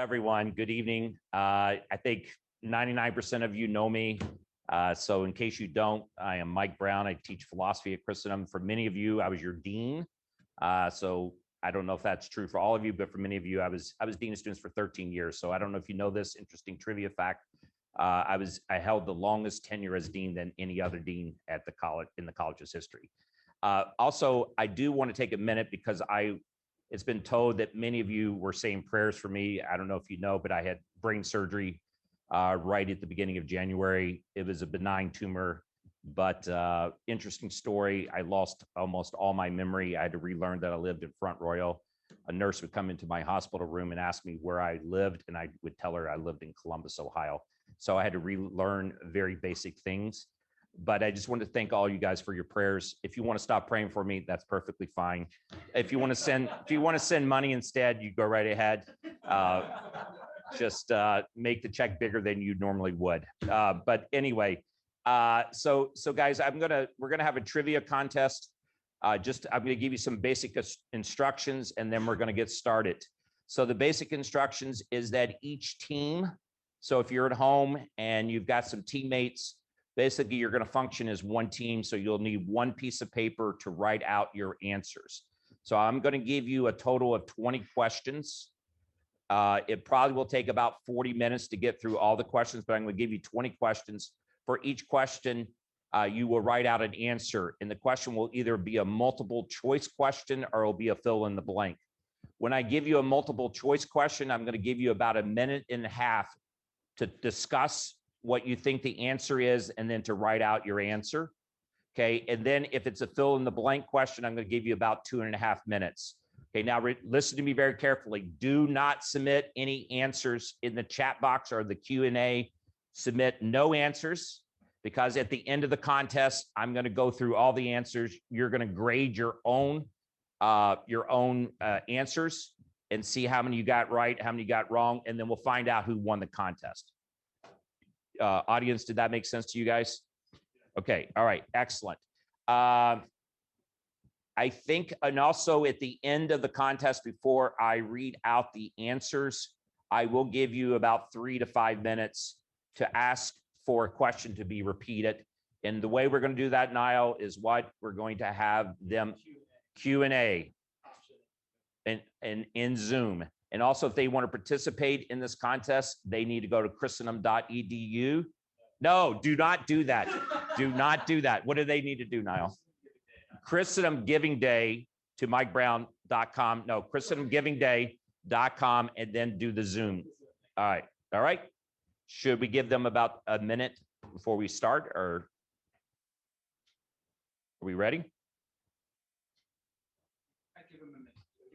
everyone. Good evening. I think 99% of you know me. So in case you don't, I am Mike Brown. I teach philosophy at Christendom. For many of you, I was your dean. So I don't know if that's true for all of you, but for many of you, I was dean of students for 13 years. So I don't know if you know this interesting trivia fact. I held the longest tenure as dean than any other dean at the college in the college's history. Also, I do want to take a minute because it's been told that many of you were saying prayers for me. I don't know if you know, but I had brain surgery right at the beginning of January. It was a benign tumor, but interesting story. I lost almost all my memory. I had to relearn that I lived in Front Royal. A nurse would come into my hospital room and ask me where I lived, and I would tell her I lived in Columbus, Ohio. So I had to relearn very basic things. But I just want to thank all you guys for your prayers. If you want to stop praying for me, that's perfectly fine. If you want to send money instead, you go right ahead. Just make the check bigger than you normally would. But anyway, so guys, we're gonna have a trivia contest. I'm gonna give you some basic instructions, and then we're gonna get started. So the basic instructions is that each team. So if you're at home and you've got some teammates. Basically, you're going to function as one team, so you'll need one piece of paper to write out your answers. So I'm going to give you a total of 20 questions. It probably will take about 40 minutes to get through all the questions, but I'm going to give you 20 questions. For each question, you will write out an answer, and the question will either be a multiple choice question or it'll be a fill in the blank. When I give you a multiple choice question, I'm going to give you about a minute and a half to discuss what you think the answer is, and then to write out your answer. Okay. And then if it's a fill in the blank question, I'm going to give you about 2.5 minutes. Okay. Now listen to me very carefully. Do not submit any answers in the chat box or the Q&A. Submit no answers, because at the end of the contest, I'm going to go through all the answers. You're going to grade your own answers and see how many you got right, how many you got wrong, and then we'll find out who won the contest. Audience, did that make sense to you guys? Okay. All right. Excellent. I think, and also at the end of the contest, before I read out the answers, I will give you about 3 to 5 minutes to ask for a question to be repeated. And the way we're going to do that, Niall, is what we're going to have them Q&A and in Zoom. And also, if they want to participate in this contest, they need to go to christendom.edu. No, do not do that. Do not do that. What do they need to do, Niall? Christendom Giving Day to mikebrown.com. No, christendomgivingday.com, and then do the Zoom. All right. All right. Should we give them about a minute before we start, or are we ready?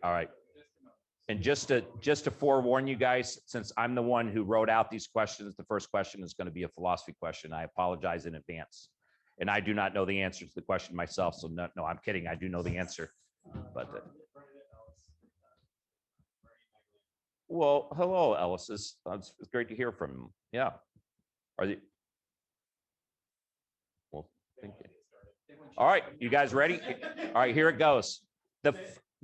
All right. And just to forewarn you guys, since I'm the one who wrote out these questions, the first question is going to be a philosophy question. I apologize in advance. And I do not know the answer to the question myself. So no, I'm kidding. I do know the answer. But well, hello, Ellis. It's great to hear from him. Yeah. Are they? Well, thank you. All right, you guys ready? All right, here it goes.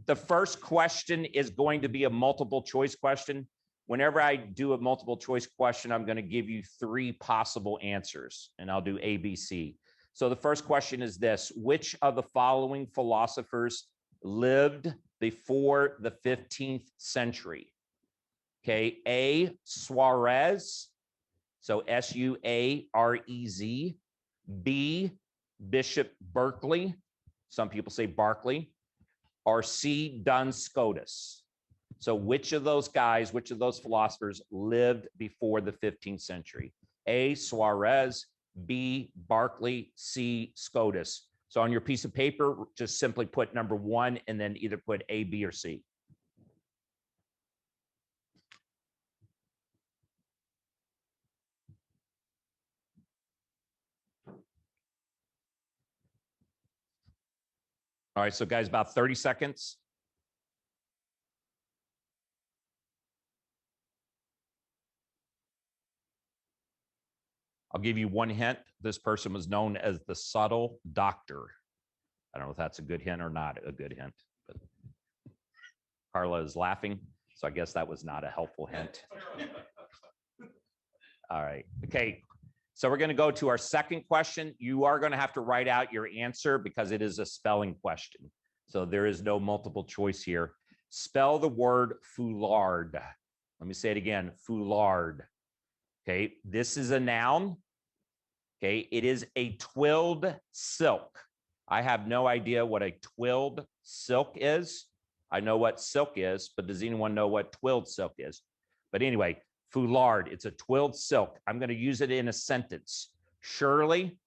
The first question is going to be a multiple choice question. Whenever I do a multiple choice question, I'm going to give you 3 possible answers, and I'll do A, B, C. So the first question is this: which of the following philosophers lived before the 15th century? Okay, A, Suarez, so S-U-A-R-E-Z. B, Bishop Berkeley. Some people say Barclay. Or C, Duns Scotus. So which of those guys, which of those philosophers lived before the 15th century? A, Suarez, B, Barclay, C, Scotus. So on your piece of paper, just simply put number 1 and then either put A, B, or C. All right, so guys, about 30 seconds. I'll give you one hint. This person was known as the subtle doctor. I don't know if that's a good hint or not a good hint, but Carla is laughing. So I guess that was not a helpful hint. All right. Okay. So we're going to go to our second question. You are going to have to write out your answer because it is a spelling question. So there is no multiple choice here. Spell the word foulard. Let me say it again, foulard. Okay. This is a noun. Okay. It is a twilled silk. I have no idea what a twilled silk is. I know what silk is, but does anyone know what twilled silk is? But anyway, foulard, it's a twilled silk. I'm going to use it in a sentence. Shirley,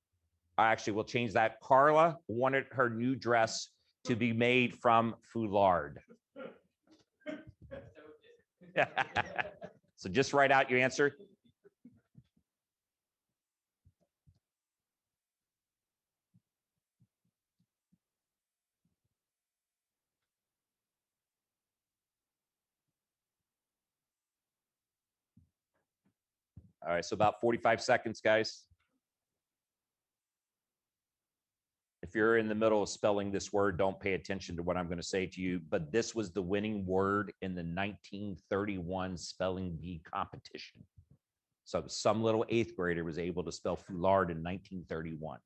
I actually will change that. Carla wanted her new dress to be made from foulard. So just write out your answer. All right, so about 45 seconds, guys. If you're in the middle of spelling this word, don't pay attention to what I'm going to say to you, but this was the winning word in the 1931 spelling bee competition. So some little eighth grader was able to spell foulard in 1931.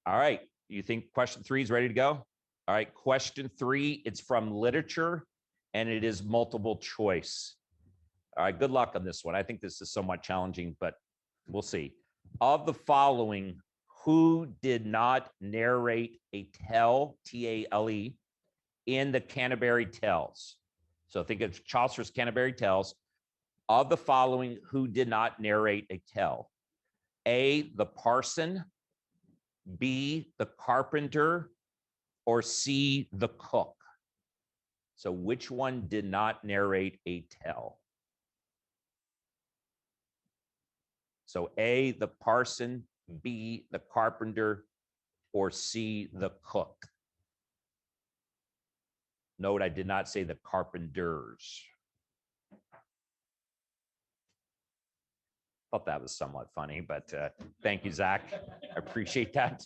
All right, you think question 3 is ready to go? All right, question 3, it's from literature and it is multiple choice. All right, good luck on this one. I think this is somewhat challenging, but we'll see. Of the following, who did not narrate a tale, T-A-L-E, in the Canterbury Tales? So think of Chaucer's Canterbury Tales. Of the following, who did not narrate a tale? A, the parson, B, the carpenter, or C, the cook? So which one did not narrate a tale? So A, the parson, B, the carpenter, or C, the cook? Note, I did not say the carpenters. Thought that was somewhat funny, but thank you, Zach. I appreciate that.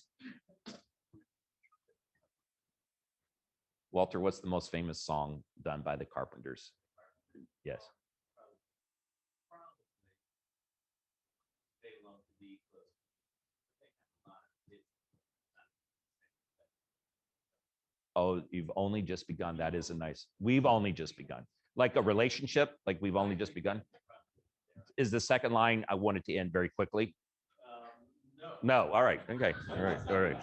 Walter, what's the most famous song done by the Carpenters? Yes. Oh, you've only just begun. That is a nice, we've only just begun. Like a relationship, like we've only just begun. Is the second line, I want it to end very quickly? No. No. All right. Okay. All right. All right.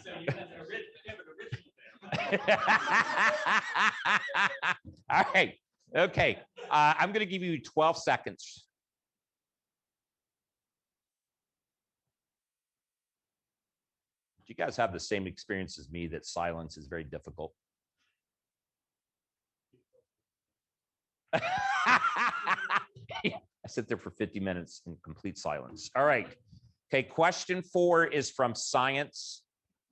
All right. Okay. I'm going to give you 12 seconds. Do you guys have the same experience as me that silence is very difficult? I sit there for 50 minutes in complete silence. All right. Okay. Question 4 is from science.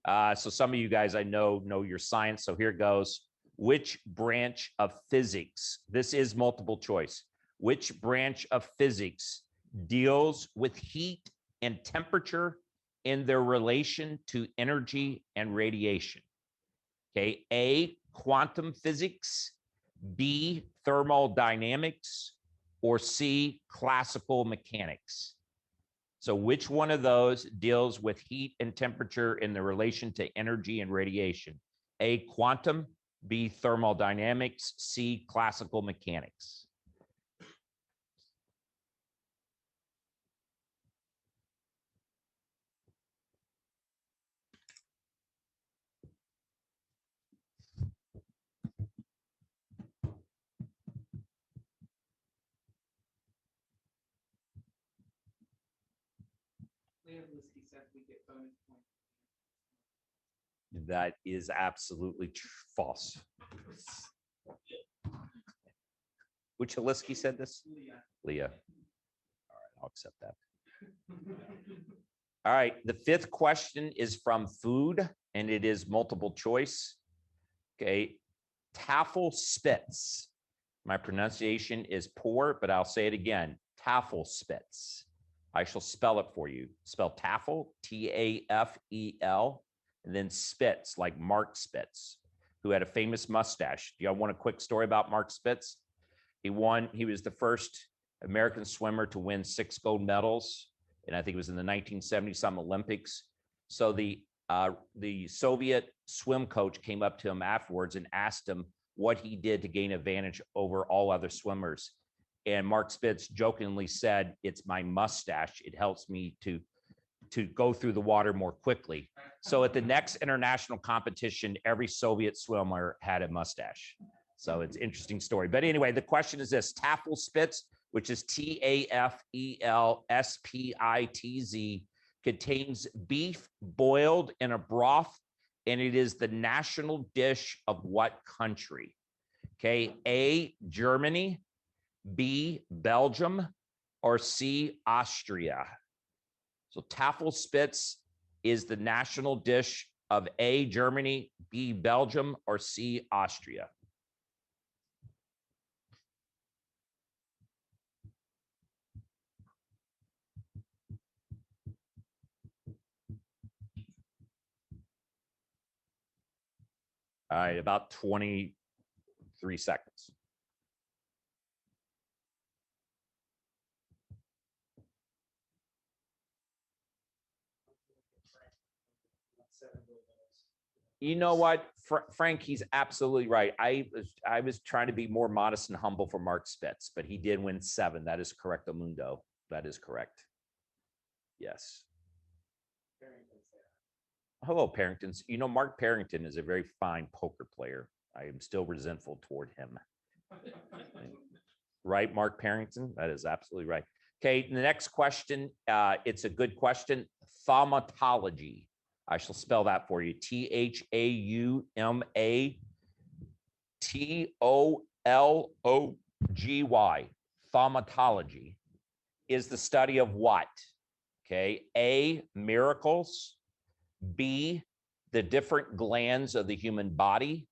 So some of you guys I know your science. So here it goes. Which branch of physics? This is multiple choice. Which branch of physics deals with heat and temperature in their relation to energy and radiation? Okay. A, quantum physics, B, thermodynamics, or C, classical mechanics? So which one of those deals with heat and temperature in the relation to energy and radiation? A, quantum, B, thermodynamics, C, classical mechanics. That is absolutely false. Which Aliski said this? Leah. All right, I'll accept that. All right, the 5th question is from food, and it is multiple choice. Okay, Tafel Spitz. My pronunciation is poor, but I'll say it again. Tafel Spitz. I shall spell it for you. Spell Tafel, T-A-F-E-L, and then Spitz, like Mark Spitz, who had a famous mustache. Do y'all want a quick story about Mark Spitz? He was the first American swimmer to win 6 gold medals, and I think it was in the 1970-some Olympics. So the Soviet swim coach came up to him afterwards and asked him what he did to gain advantage over all other swimmers. And Mark Spitz jokingly said, "It's my mustache. It helps me to go through the water more quickly." So at the next international competition, every Soviet swimmer had a mustache. So it's an interesting story. But anyway, the question is this: Tafelspitz, which is Tafelspitz, contains beef boiled in a broth, and it is the national dish of what country? Okay, A, Germany, B, Belgium, or C, Austria? So Tafelspitz is the national dish of A, Germany, B, Belgium, or C, Austria. All right, about 23 seconds. You know what, Frank, he's absolutely right. I was trying to be more modest and humble for Mark Spitz, but he did win 7. That is correct, Amundo. That is correct. Yes. Hello, Parringtons. You know, Mark Parrington is a very fine poker player. I am still resentful toward him. Right, Mark Parrington? That is absolutely right. Okay, the next question, it's a good question. Thaumatology. I shall spell that for you. Thaumatology. Thaumatology is the study of what? Okay, A, miracles, B, the different glands of the human body,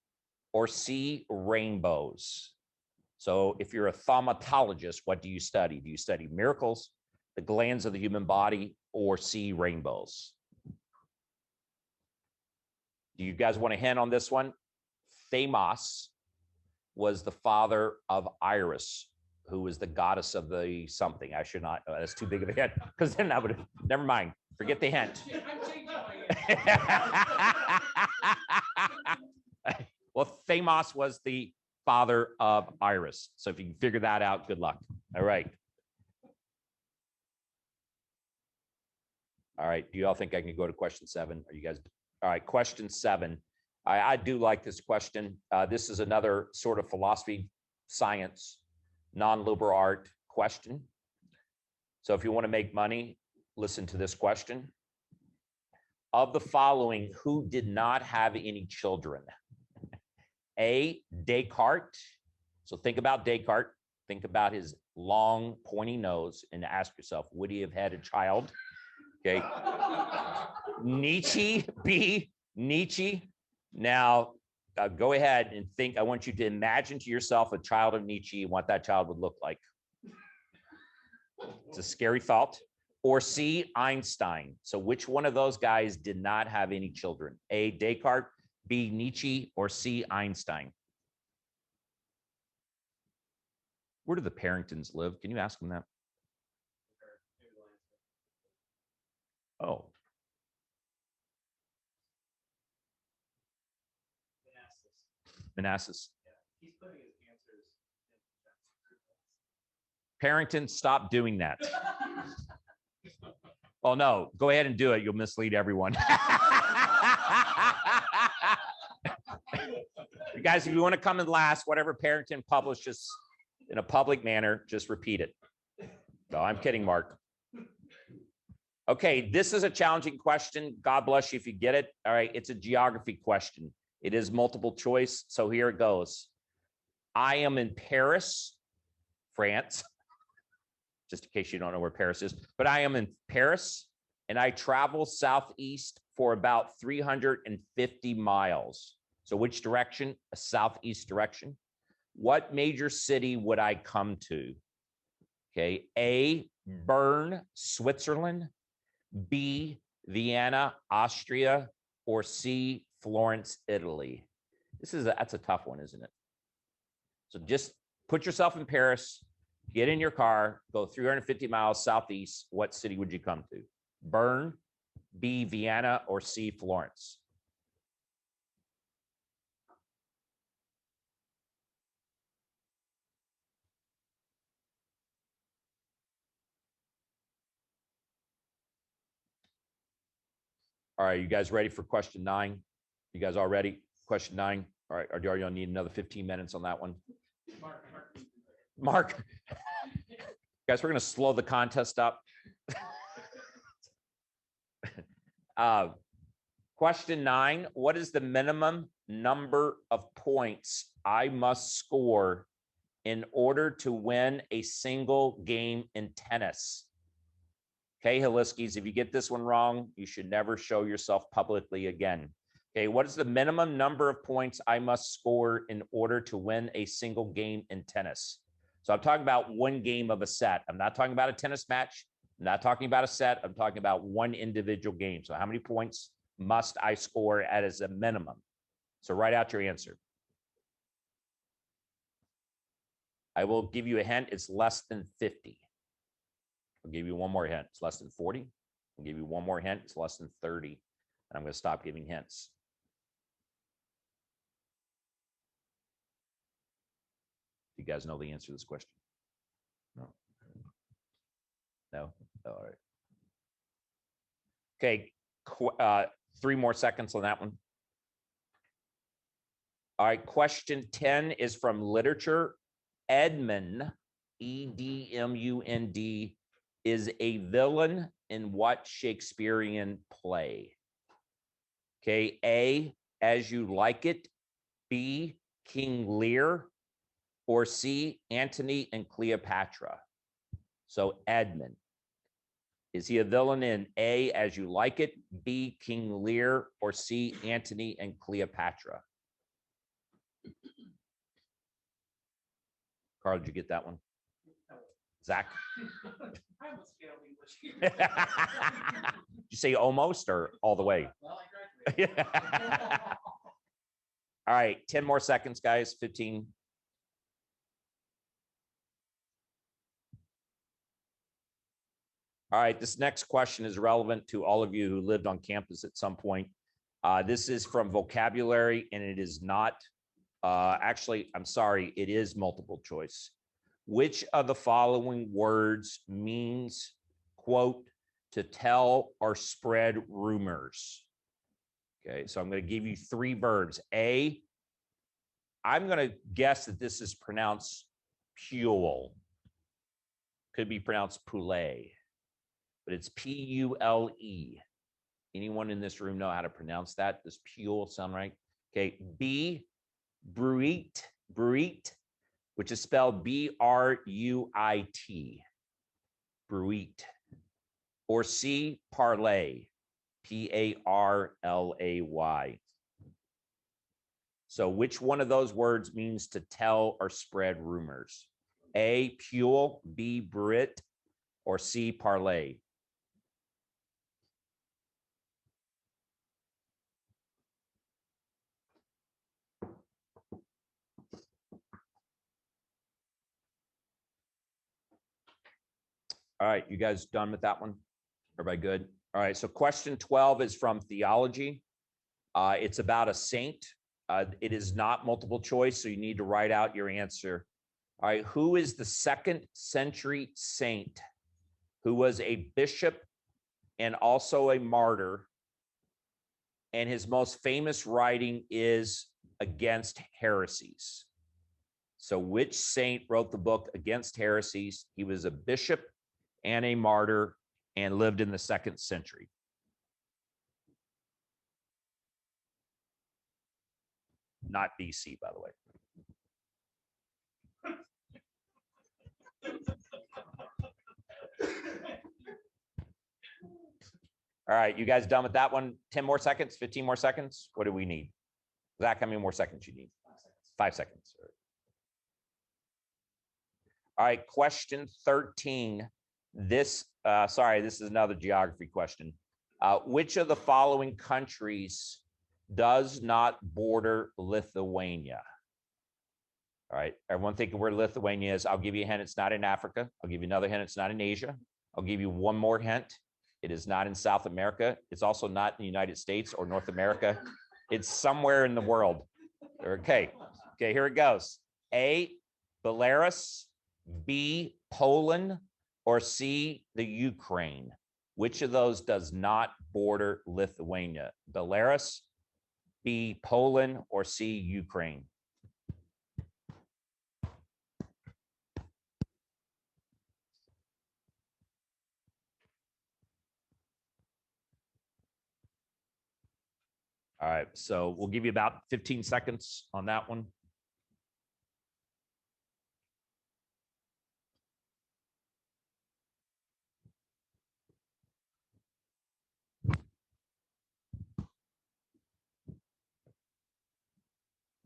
or C, rainbows. So if you're a thaumatologist, what do you study? Do you study miracles, the glands of the human body, or C, rainbows? Do you guys want a hint on this one? Thamos was the father of Iris, who was the goddess of the something. I should not, that's too big of a hint, because then I would have, never mind, forget the hint. Well, Thamos was the father of Iris. So if you can figure that out, good luck. All right. All right. Do you all think I can go to question 7? Are you guys? All right. Question 7. I do like this question. This is another sort of philosophy, science, non-liberal art question. So if you want to make money, listen to this question. Of the following, who did not have any children? A, Descartes. So think about Descartes. Think about his long, pointy nose and ask yourself, would he have had a child? Okay. Nietzsche, B, Nietzsche. Now, go ahead and think. I want you to imagine to yourself a child of Nietzsche and what that child would look like. It's a scary thought. Or C, Einstein. So which one of those guys did not have any children? A, Descartes, B, Nietzsche, or C, Einstein? Where do the Parringtons live? Can you ask them that? Oh. Manassas. He's putting his answers in. Parrington, stop doing that. Oh, no, go ahead and do it. You'll mislead everyone. You guys, if you want to come in last, whatever Parrington publishes in a public manner, just repeat it. No, I'm kidding, Mark. Okay, this is a challenging question. God bless you if you get it. All right, it's a geography question. It is multiple choice, so here it goes. I am in Paris, France, just in case you don't know where Paris is, but I am in Paris, and I travel southeast for about 350 miles. So which direction? A southeast direction. What major city would I come to? Okay, A, Bern, Switzerland, B, Vienna, Austria, or C, Florence, Italy? That's a tough one, isn't it? So just put yourself in Paris, get in your car, go 350 miles southeast. What city would you come to? Bern, B, Vienna, or C, Florence? All right, you guys ready for question 9? You guys all ready? Question 9. All right, or do you need another 15 minutes on that one? Mark. Guys, we're going to slow the contest up. Question 9. What is the minimum number of points I must score in order to win a single game in tennis? Okay, Heliskis, if you get this one wrong, you should never show yourself publicly again. Okay, what is the minimum number of points I must score in order to win a single game in tennis? So I'm talking about one game of a set. I'm not talking about a tennis match. I'm not talking about a set. I'm talking about one individual game. So how many points must I score as a minimum? So write out your answer. I will give you a hint. It's less than 50. I'll give you one more hint. It's less than 40. I'll give you one more hint. It's less than 30. And I'm going to stop giving hints. You guys know the answer to this question? No. No? All right. Okay. 3 more seconds on that one. All right. Question 10 is from literature. Edmund, E-D-M-U-N-D, is a villain in what Shakespearean play? Okay. A, As You Like It. B, King Lear. Or C, Antony and Cleopatra. So Edmund. Is he a villain in A, As You Like It, B, King Lear, or C, Antony and Cleopatra? Carl, did you get that one? Zach? I almost failed English. Did you say almost or all the way? Well, I graduated. All right, 10 more seconds, guys. 15. All right, this next question is relevant to all of you who lived on campus at some point. This is from vocabulary, and it is not, actually, I'm sorry, it is multiple choice. Which of the following words means, quote, to tell or spread rumors? Okay, so I'm going to give you 3 verbs. A, I'm going to guess that this is pronounced pule. Could be pronounced poulet, but it's P-U-L-E. Anyone in this room know how to pronounce that? Does pule sound right? Okay, B, bruit, which is spelled B-R-U-I-T, bruit. Or C, parlay, P-A-R-L-A-Y. So which one of those words means to tell or spread rumors? A, pule, B, bruit, or C, parlay? All right, you guys done with that one? Everybody good? All right, so question 12 is from theology. It's about a saint. It is not multiple choice, so you need to write out your answer. All right, who is the 2nd century saint who was a bishop and also a martyr? And his most famous writing is Against Heresies. So which saint wrote the book Against Heresies? He was a bishop and a martyr and lived in the 2nd century. Not BC, by the way. All right, you guys done with that one? 10 more seconds, 15 more seconds? What do we need? Zach, how many more seconds you need? 5 seconds. All right, question 13. This is another geography question. Which of the following countries does not border Lithuania. All right, everyone thinking where Lithuania is. I'll give you a hint. It's not in Africa. I'll give you another hint. It's not in Asia. I'll give you one more hint. It is not in South America. It's also not in the United States or North America. It's somewhere in the world. Okay, here it goes. A, Belarus, B, Poland, or C, the Ukraine. Which of those does not border Lithuania? Belarus, B, Poland, or C, Ukraine? All right, so we'll give you about 15 seconds on that one.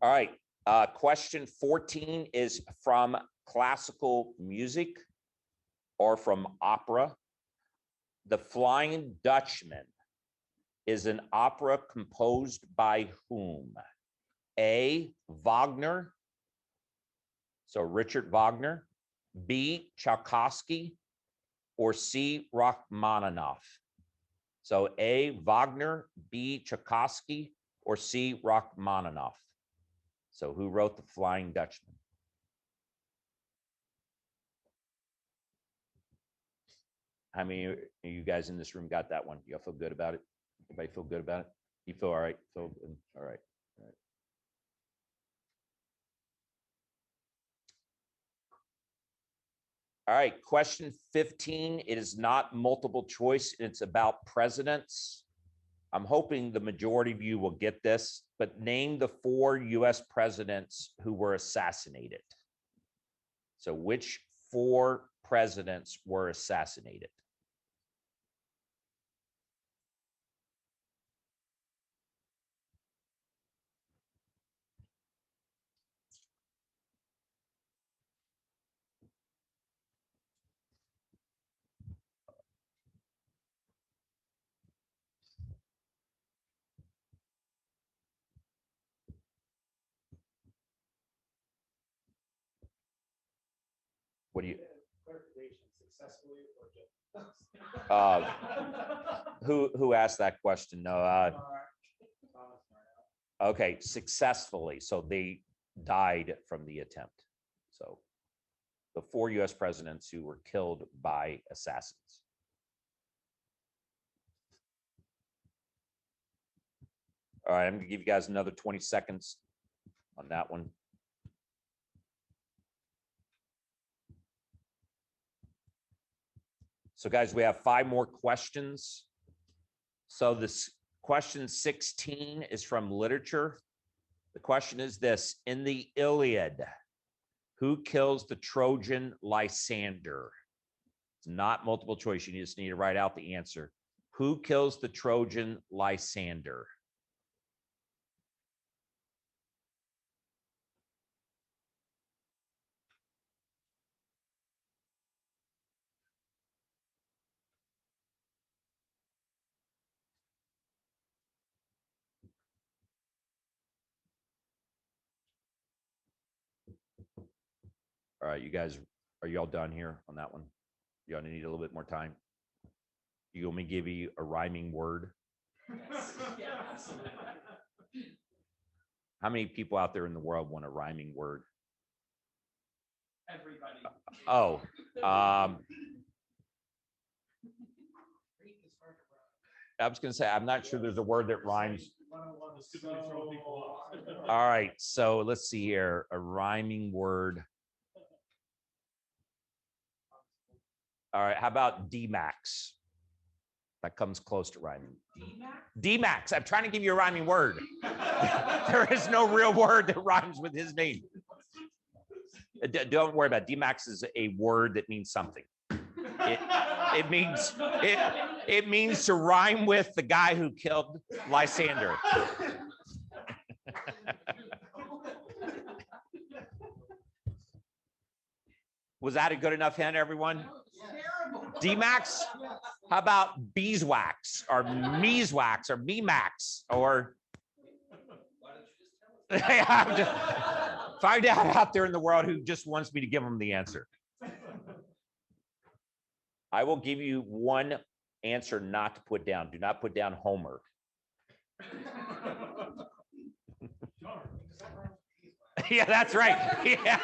All right, question 14 is from classical music or from opera. The Flying Dutchman is an opera composed by whom? A, Wagner, so Richard Wagner, B, Tchaikovsky, or C, Rachmaninoff. So A, Wagner, B, Tchaikovsky, or C, Rachmaninoff. So who wrote The Flying Dutchman? How many of you guys in this room got that one? You all feel good about it? Everybody feel good about it? You feel all right? Feel all right. All right. All right, question 15. It is not multiple choice. It's about presidents. I'm hoping the majority of you will get this, but name the 4 US presidents who were assassinated. So which 4 presidents were assassinated? What do you? Successfully or just? Who asked that question? No. Okay, successfully. So they died from the attempt. So the 4 US presidents who were killed by assassins. All right, I'm gonna give you guys another 20 seconds on that one. So guys, we have 5 more questions. So this question 16 is from literature. The question is this: in the Iliad, who kills the Trojan Lysander? It's not multiple choice. You just need to write out the answer. Who kills the Trojan Lysander? All right, you guys, are you all done here on that one? You all need a little bit more time. You want me to give you a rhyming word? Yes. How many people out there in the world want a rhyming word? Everybody. Oh, I was going to say, I'm not sure there's a word that rhymes. All right, so let's see here. A rhyming word. All right, how about D-Max? That comes close to rhyming. D-Max. I'm trying to give you a rhyming word. There is no real word that rhymes with his name. Don't worry about it. D-Max is a word that means something. It means to rhyme with the guy who killed Lysander. Was that a good enough hint, everyone? D-Max? How about beeswax or meeswax or me-max or Find out there in the world who just wants me to give them the answer. I will give you one answer not to put down. Do not put down Homer. Yeah, that's right. Yeah.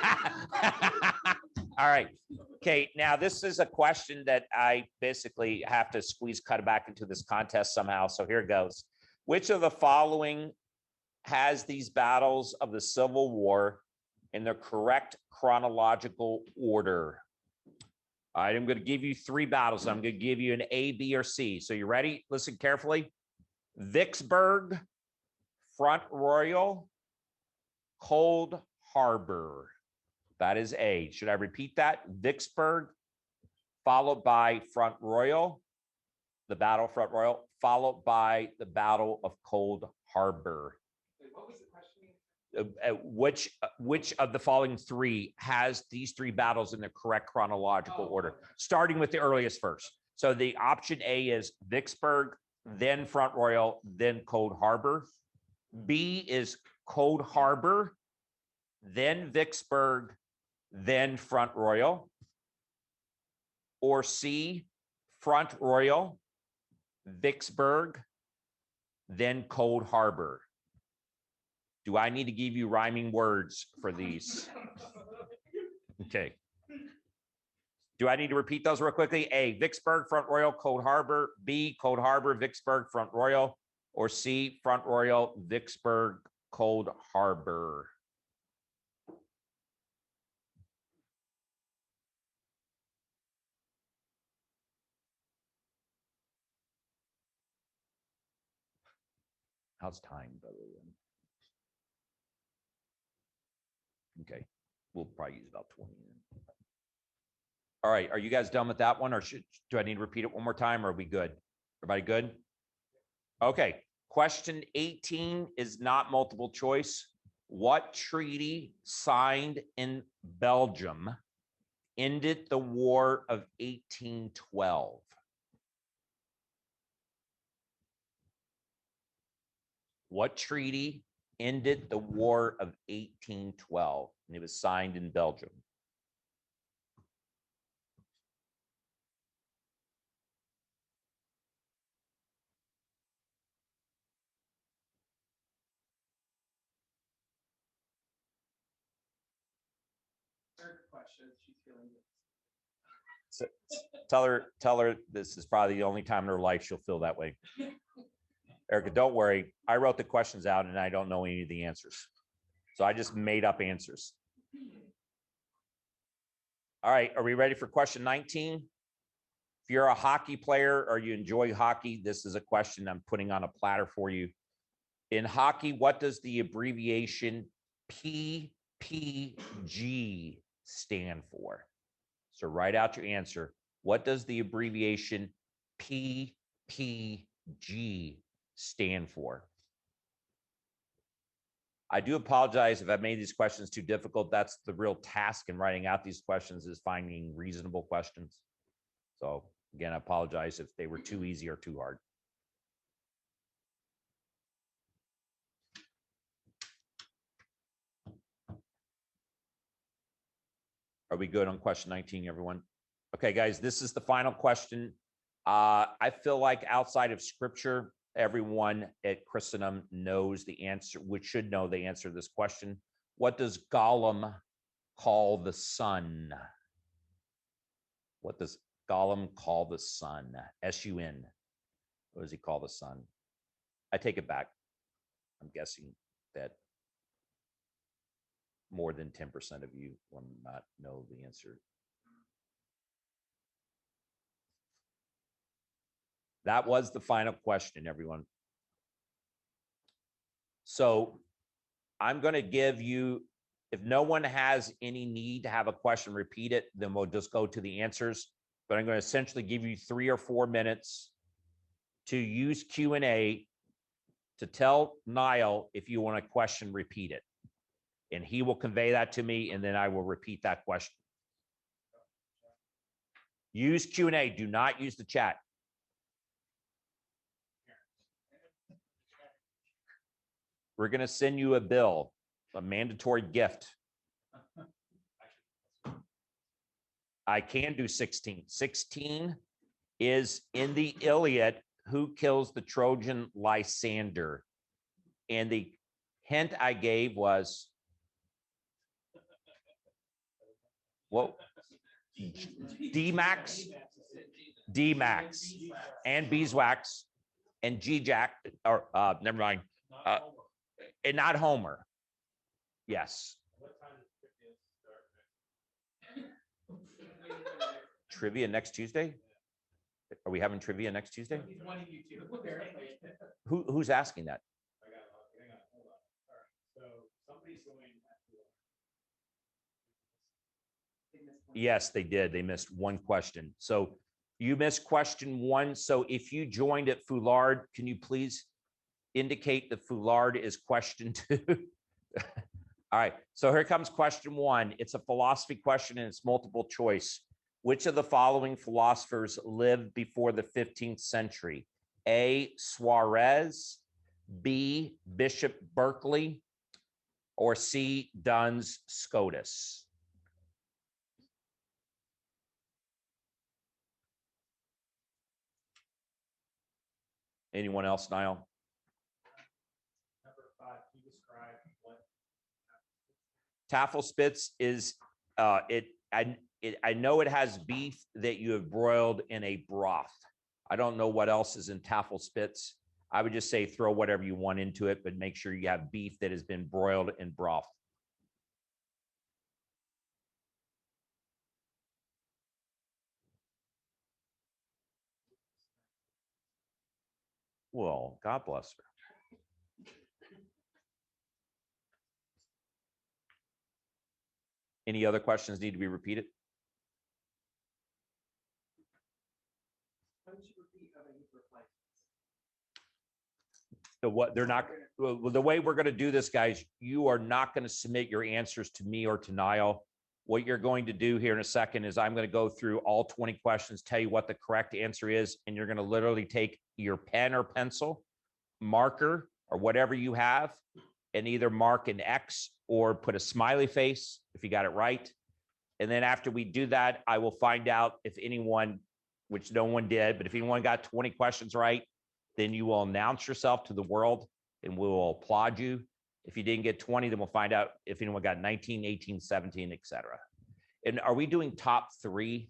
All right. Okay, now this is a question that I basically have to cut it back into this contest somehow. So here it goes. Which of the following has these battles of the Civil War in the correct chronological order? All right, I'm going to give you three battles. I'm going to give you an A, B, or C. So you ready? Listen carefully. Vicksburg, Front Royal, Cold Harbor. That is A. Should I repeat that? Vicksburg, followed by Front Royal, the Battle of Front Royal, followed by the Battle of Cold Harbor. Wait, what was the question? Which of the following three has these three battles in the correct chronological order, starting with the earliest first? So the option A is Vicksburg, then Front Royal, then Cold Harbor. B is Cold Harbor, then Vicksburg, then Front Royal. Or C, Front Royal, Vicksburg, then Cold Harbor. Do I need to give you rhyming words for these? Okay. Do I need to repeat those real quickly? A, Vicksburg, Front Royal, Cold Harbor. B, Cold Harbor, Vicksburg, Front Royal. Or C, Front Royal, Vicksburg, Cold Harbor. How's time, by the way? Okay, we'll probably use about 20 minutes. All right, are you guys done with that one, or do I need to repeat it one more time, or are we good? Everybody good? Okay, question 18 is not multiple choice. What treaty signed in Belgium ended the War of 1812? What treaty ended the War of 1812? And it was signed in Belgium. Third question. She's feeling good. So tell her this is probably the only time in her life she'll feel that way. Erica, don't worry. I wrote the questions out and I don't know any of the answers. So I just made up answers. All right, are we ready for question 19? If you're a hockey player or you enjoy hockey, this is a question I'm putting on a platter for you. In hockey, what does the abbreviation PPG stand for? So write out your answer. What does the abbreviation PPG stand for? I do apologize if I made these questions too difficult. That's the real task in writing out these questions, is finding reasonable questions. So again, I apologize if they were too easy or too hard. Are we good on question 19, everyone? Okay, guys, this is the final question. I feel like outside of scripture, everyone at Christendom knows the answer, which should know the answer to this question. What does Gollum call the sun? What does Gollum call the sun? S-U-N. What does he call the sun? I take it back. I'm guessing that more than 10% of you will not know the answer. That was the final question, everyone. So I'm going to give you, if no one has any need to have a question repeat it, then we'll just go to the answers. But I'm going to essentially give you 3 or 4 minutes to use Q&A to tell Niall if you want a question, repeat it. And he will convey that to me, and then I will repeat that question. Use Q&A. Do not use the chat. We're going to send you a bill. A mandatory gift. I can do 16. 16 is in the Iliad, who kills the Trojan Lysander? And the hint I gave was, well, D-Max, D-Max, and Beeswax, and G-Jack, or never mind, and not Homer. Yes. Trivia next Tuesday? Are we having trivia next Tuesday? He's wanting you to, apparently. Who's asking that? Hang on. Hold on. All right. So somebody's going. Yes, they did. They missed one question. So you missed question one. So if you joined at Foulard, can you please indicate that Foulard is question two? All right. So here comes question one. It's a philosophy question and it's multiple choice. Which of the following philosophers lived before the 15th century? A, Suarez, B, Bishop Berkeley, or C, Duns Scotus? Anyone else, Niall? Number 5, can you describe what? Tafelspitz is I know it has beef that you have broiled in a broth. I don't know what else is in Tafelspitz. I would just say throw whatever you want into it, but make sure you have beef that has been broiled in broth. Well, God bless her. Any other questions need to be repeated? How would you repeat how they reply? So what they're not, well, the way we're going to do this, guys, you are not going to submit your answers to me or to Niall. What you're going to do here in a second is I'm going to go through all 20 questions, tell you what the correct answer is, and you're going to literally take your pen or pencil, marker, or whatever you have, and either mark an X or put a smiley face if you got it right. And then after we do that, I will find out if anyone, which no one did, but if anyone got 20 questions right, then you will announce yourself to the world and we will applaud you. If you didn't get 20, then we'll find out if anyone got 19, 18, 17, etc. And are we doing top 3?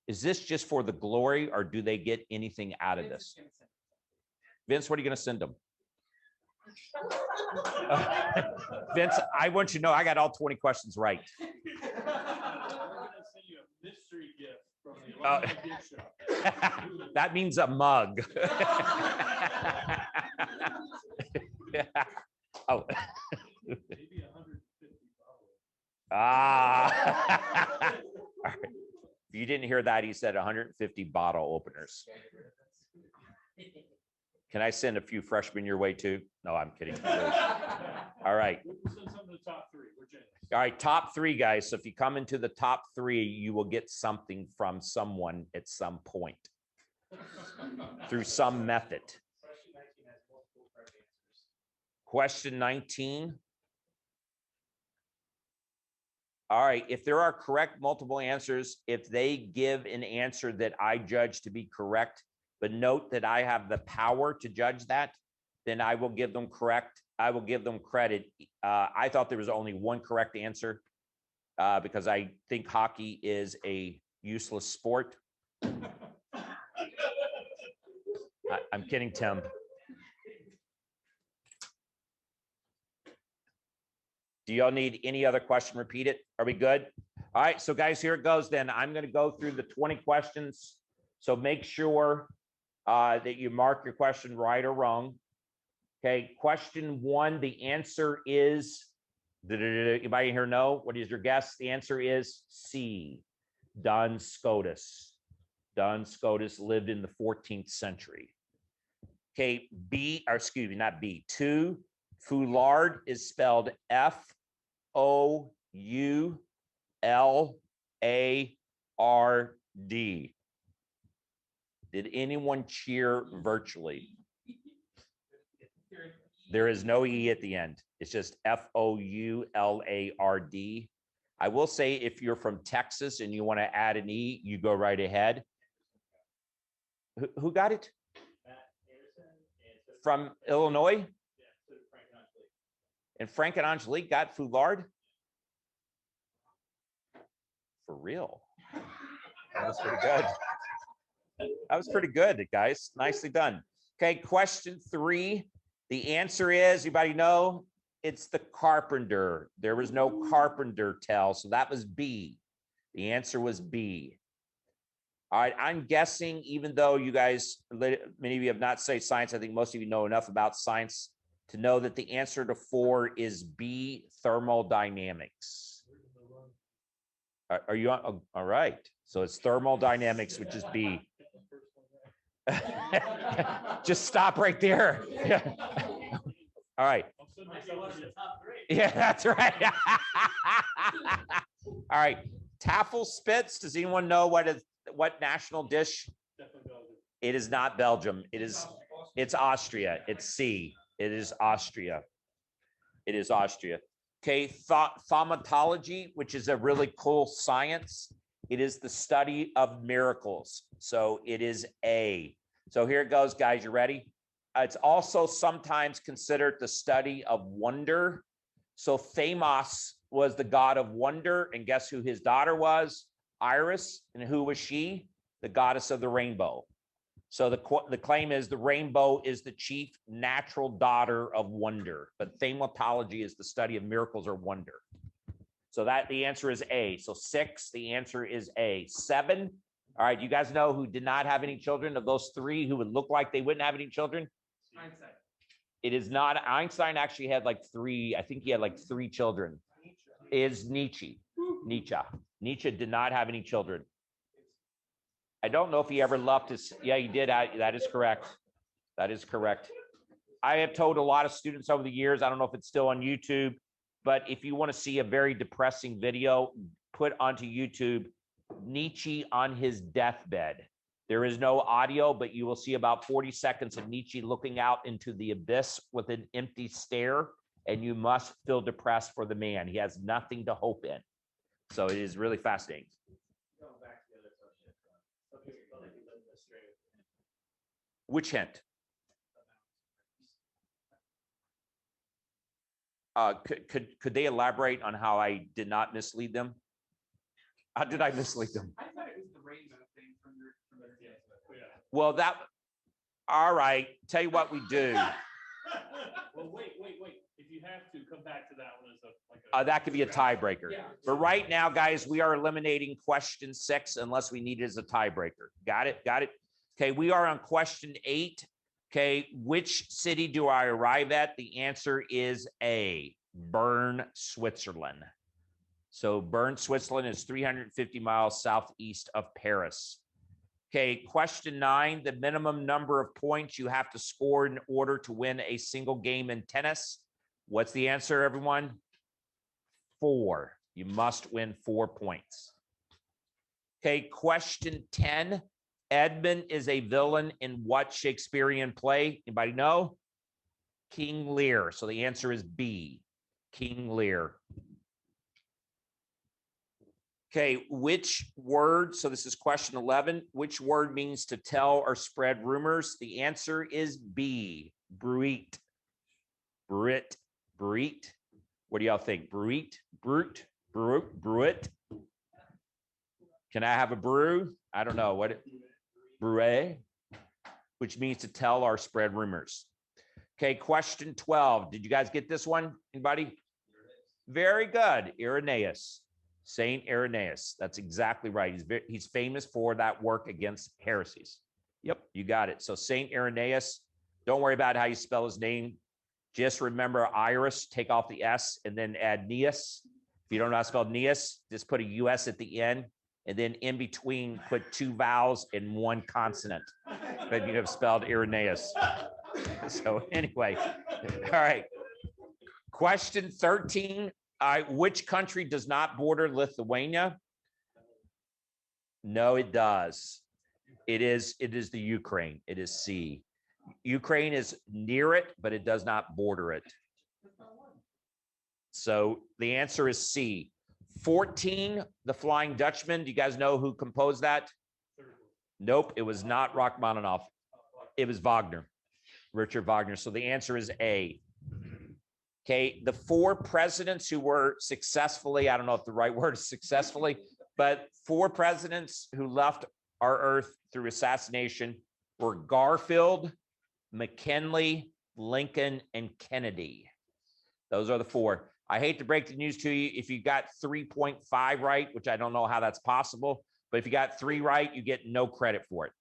Is this just for the glory or do they get anything out of this? Vince, what are you going to send them? Vince, I want you to know I got all 20 questions right. We're going to send you a mystery gift from the Alumni gift shop. That means a mug. Oh. Maybe 150 bottles. Ah. You didn't hear that. He said 150 bottle openers. Can I send a few freshmen your way too? No, I'm kidding. All right. We'll send some to the top 3. We're generous. All right, top 3, guys. So if you come into the top 3, you will get something from someone at some point through some method. Question 19. All right, if there are correct multiple answers, if they give an answer that I judge to be correct, but note that I have the power to judge that, then I will give them correct. I will give them credit. I thought there was only one correct answer because I think hockey is a useless sport. I'm kidding, Tim. Do y'all need any other question repeated? Are we good? All right, so guys, here it goes then. I'm going to go through the 20 questions. So make sure that you mark your question right or wrong. Okay, question 1, the answer is, anybody here know? What is your guess? The answer is C, Duns Scotus. Duns Scotus lived in the 14th century. Okay, B, or excuse me, not B, 2, Foulard is spelled F-O-U-L-A-R-D. Did anyone cheer virtually? There is no E at the end. It's just Foulard. I will say if you're from Texas and you want to add an E, you go right ahead. Who got it? From Illinois? And Frank and Angelique got Foulard? For real? That was pretty good. That was pretty good, guys. Nicely done. Okay, question 3. The answer is, anybody know? It's the carpenter. There was no carpenter tell, so that was B. The answer was B. All right, I'm guessing, even though you guys, many of you have not studied science, I think most of you know enough about science to know that the answer to 4 is B, thermodynamics. Are you on? Oh, all right. So it's thermodynamics, which is B. Just stop right there. Yeah. All right. Yeah, that's right. All right. Tafelspitz. Does anyone know what national dish? It is not Belgium. It's Austria. It's C. It is Austria. It is Austria. Okay, thaumatology, which is a really cool science. It is the study of miracles. So it is A. So here it goes, guys. You ready? It's also sometimes considered the study of wonder. So Thamos was the god of wonder. And guess who his daughter was? Iris. And who was she? The goddess of the rainbow. So the claim is the rainbow is the chief natural daughter of wonder, but thaumatology is the study of miracles or wonder. So that the answer is A. So 6, the answer is A. 7. All right, you guys know who did not have any children of those 3 who would look like they wouldn't have any children? Einstein. It is not. Einstein actually had like 3. I think he had like 3 children. Is Nietzsche. Nietzsche did not have any children. I don't know if he ever loved his. Yeah, he did. That is correct. That is correct. I have told a lot of students over the years, I don't know if it's still on YouTube, but if you want to see a very depressing video, put onto YouTube Nietzsche on his deathbed. There is no audio, but you will see about 40 seconds of Nietzsche looking out into the abyss with an empty stare, and you must feel depressed for the man. He has nothing to hope in. So it is really fascinating. Which hint? Could they elaborate on how I did not mislead them? How did I mislead them? I thought it was the rainbow thing from your Well, all right. Tell you what we do. Well, wait. If you have to, come back to that one as That could be a tiebreaker. Yeah. But right now, guys, we are eliminating question 6 unless we need it as a tiebreaker. Got it? Got it? Okay, we are on question 8. Okay, which city do I arrive at? The answer is A, Bern, Switzerland. So Bern, Switzerland is 350 miles southeast of Paris. Okay, question 9, the minimum number of points you have to score in order to win a single game in tennis. What's the answer, everyone? 4. You must win 4 points. Okay, question 10. Edmund is a villain in what Shakespearean play? Anybody know? King Lear. So the answer is B, King Lear. Okay, which word? So this is question 11. Which word means to tell or spread rumors? The answer is B, bruit. Bruit. Bruit. What do y'all think? Bruit? Brute? Bruit? Can I have a brew? I don't know. What? Bruet, which means to tell or spread rumors. Okay, question 12. Did you guys get this one? Anybody? Very good. Irenaeus. Saint Irenaeus. That's exactly right. He's famous for that work against heresies. Yep, you got it. So Saint Irenaeus, don't worry about how you spell his name. Just remember Iris, take off the S and then add Neus. If you don't know how to spell Neus, just put a US at the end. And then in between, put 2 vowels and 1 consonant. But you have spelled Irenaeus. So anyway, all right. Question 13. Which country does not border Lithuania? No, it does. It is the Ukraine. It is C. Ukraine is near it, but it does not border it. So the answer is C. 14, the Flying Dutchman. Do you guys know who composed that? Nope, it was not Rachmaninoff. It was Wagner, Richard Wagner. So the answer is A. Okay, the 4 presidents who were successfully, I don't know if the right word is successfully, but 4 presidents who left our earth through assassination were Garfield, McKinley, Lincoln, and Kennedy. Those are the 4. I hate to break the news to you. If you got 3.5 right, which I don't know how that's possible, but if you got 3 right, you get no credit for it.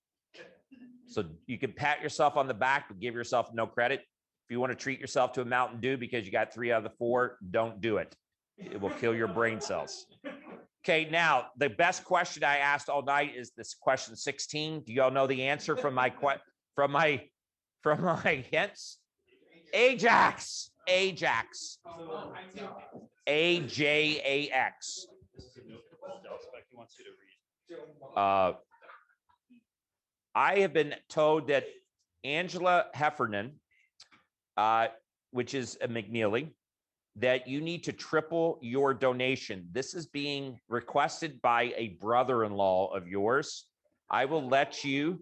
So you can pat yourself on the back, but give yourself no credit. If you want to treat yourself to a Mountain Dew because you got 3 out of the 4, don't do it. It will kill your brain cells. Okay, now the best question I asked all night is this question 16. Do y'all know the answer from my hints? Ajax. Ajax. AJAX. I have been told that Angela Heffernan, which is a McNeely, that you need to triple your donation. This is being requested by a brother-in-law of yours. I will let you,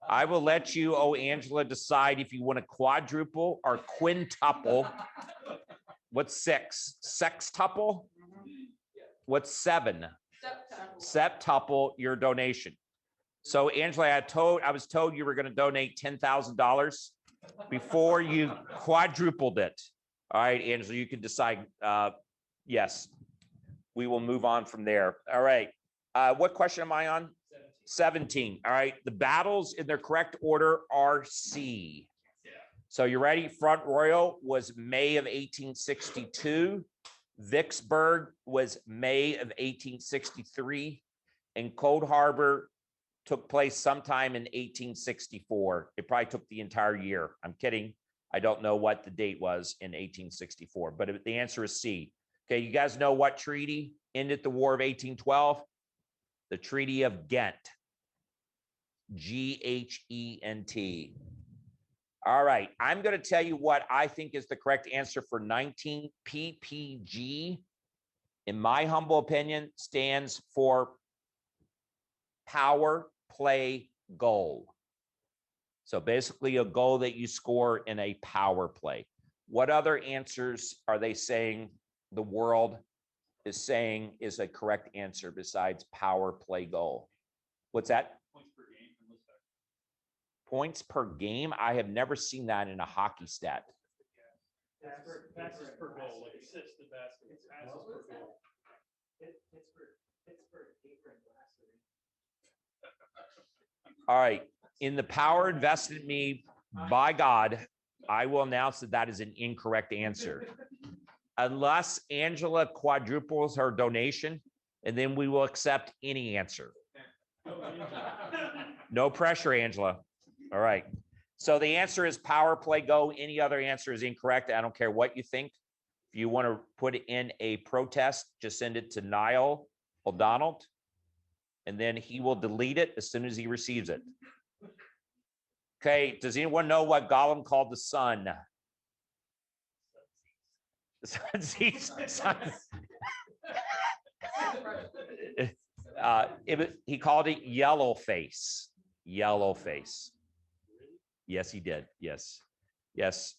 oh, Angela, decide if you want to quadruple or quintuple. What's 6? Sextuple? What's 7? Septuple your donation. So Angela, I was told you were going to donate $10,000 before you quadrupled it. All right, Angela, you can decide. Yes, we will move on from there. All right. What question am I on? 17. All right. The battles in their correct order are C. So you ready? Front Royal was May of 1862. Vicksburg was May of 1863. And Cold Harbor took place sometime in 1864. It probably took the entire year. I'm kidding. I don't know what the date was in 1864, but the answer is C. Okay, you guys know what treaty ended the War of 1812? The Treaty of Ghent. Ghent. All right, I'm going to tell you what I think is the correct answer for 19. PPG, in my humble opinion, stands for power play goal. So basically a goal that you score in a power play. What other answers are they saying the world is saying is a correct answer besides power play goal? What's that? Points per game? I have never seen that in a hockey stat. Passes per goal, like assists to basket. Passes per goal. All right. In the power invested in me by God, I will announce that that is an incorrect answer. Unless Angela quadruples her donation, and then we will accept any answer. No pressure, Angela. All right. So the answer is power play go. Any other answer is incorrect. I don't care what you think. If you want to put in a protest, just send it to Niall O'Donnell, and then he will delete it as soon as he receives it. Okay, does anyone know what Gollum called the sun? He called it yellow face. Yellow face. Yes, he did. Yes. Yes.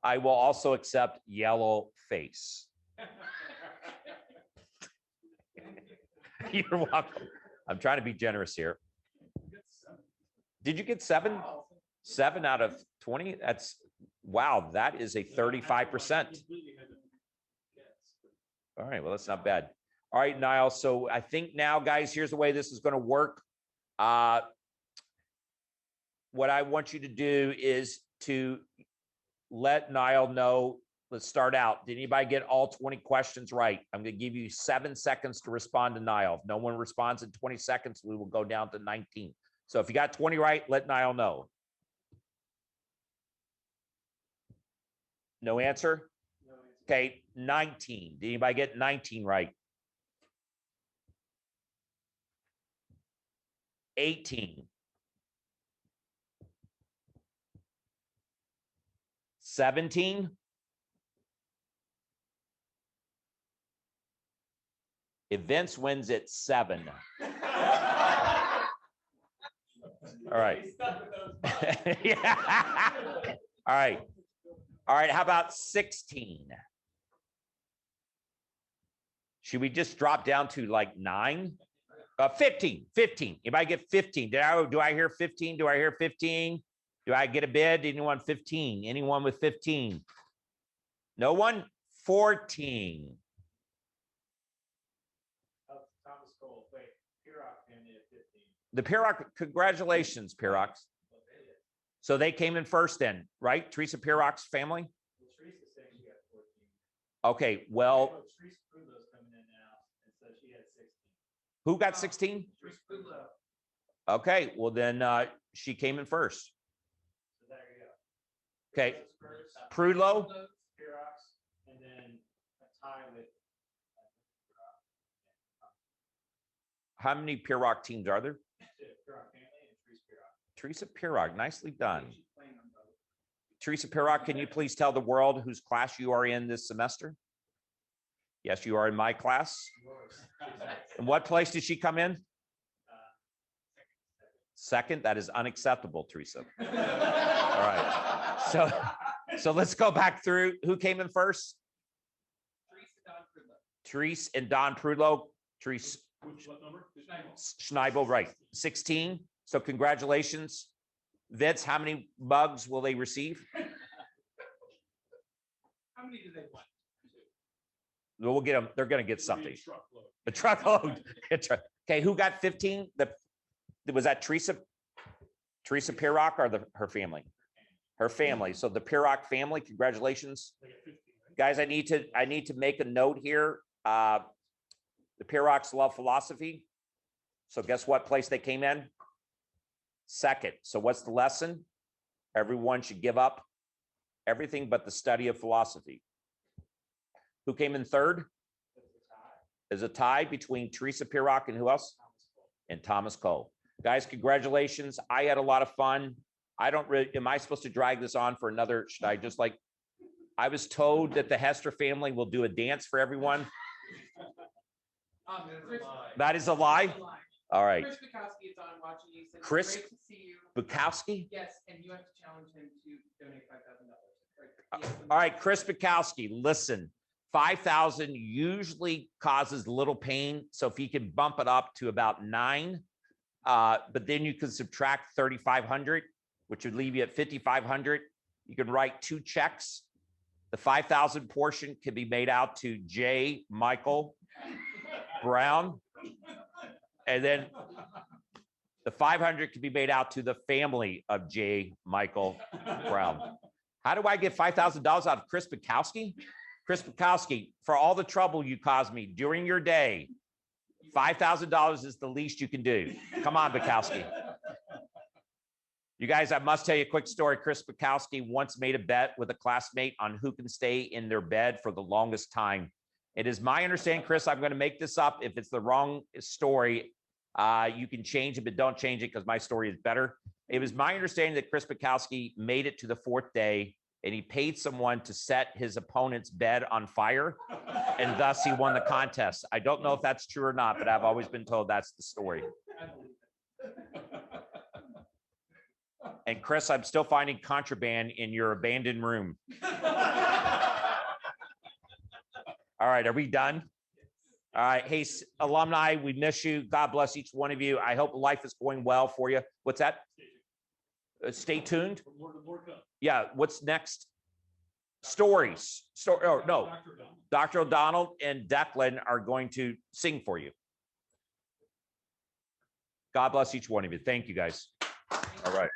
I will also accept yellow face. You're welcome. I'm trying to be generous here. Did you get 7? 7 out of 20? That's, wow, that is a 35%. All right, well, that's not bad. All right, Niall. So I think now, guys, here's the way this is going to work. What I want you to do is to let Niall know. Let's start out. Did anybody get all 20 questions right? I'm going to give you 7 seconds to respond to Niall. If no one responds in 20 seconds, we will go down to 19. So if you got 20 right, let Niall know. No answer? Okay, 19. Did anybody get 19 right? 18. 17. Events wins at 7. All right. Yeah. All right. All right. How about 16? Should we just drop down to like 9? 15. 15. If I get 15, do I hear 15? Do I hear 15? Do I get a bid? Anyone 15? Anyone with 15? No one? 14. Thomas Cole, wait, Pirrock family at 15. The Pirrock, congratulations, Pirrocks. So they came in first then, right? Teresa Pirrock's family? Well, Teresa's saying she got 14. Okay, well, Teresa Prudlow's coming in now, and so she had 16. who got 16? Teresa Goodlow. Okay, well then she came in first. So there you go. Okay, First, Prudlow, Pirrock's, and then a tie with. how many Pirrock teams are there? Pirrock family and Teresa Pirrock. Teresa Pirrock, nicely done. She's playing them both. Teresa Pirrock, can you please tell the world whose class you are in this semester? Yes, you are in my class. And what place did she come in? Second, that is unacceptable, Teresa. All right. So let's go back through. Who came in first? Teresa Therese Don Goodlow. and Don Prudlow. Therese What number? Schneibel, right. 16. So congratulations. Vince, how many mugs will they receive? How many do they want? We'll get them. They're going to get It'll be something. a truckload. A truckload. Okay, who got 15? Was that Teresa Pirrock or her family? Her family. So the Pirrock family, congratulations. They got 15, right? Guys, I need to make a note here. The Pirrocks love philosophy. So guess what place they came in? Second. So what's the lesson? Everyone should give up everything but the study of philosophy. Who came in third? There's a tie between Teresa Pirrock and who else? And Thomas Cole. Guys, congratulations. I had a lot of fun. I don't really, am I supposed to drag this on for another? Should I just like, I was told that the Hester family will do a dance for everyone. Chris- That is a lie? All right. Chris Bukowski is on watching you. Said, Chris- Great to see you. Bukowski? Yes, and you have to challenge him to donate $5,000. All right, Chris Bukowski, listen, 5,000 usually causes little pain. So if you can bump it up to about 9, but then you can subtract 3,500, which would leave you at 5,500. You can write 2 checks. The 5,000 portion can be made out to J. Michael Brown. And then the 500 can be made out to the family of J. Michael Brown. How do I get $5,000 out of Chris Bukowski? Chris Bukowski, for all the trouble you caused me during your day, $5,000 is the least you can do. Come on, Bukowski. You guys, I must tell you a quick story. Chris Bukowski once made a bet with a classmate on who can stay in their bed for the longest time. It is my understanding, Chris, I'm going to make this up. If it's the wrong story, you can change it, but don't change it because my story is better. It was my understanding that Chris Bukowski made it to the 4th day and he paid someone to set his opponent's bed on fire, and thus he won the contest. I don't know if that's true or not, but I've always been told that's the story. And Chris, I'm still finding contraband in your abandoned room. All right, are we done? All right, hey, alumni, we miss you. God bless each one of you. I hope life is going well for you. What's that? Stay tuned. More come. Yeah, what's next? Stories. Oh, no, Dr. O'Donnell and Declan are going to sing for you. God bless each one of you. Thank you, guys. All right.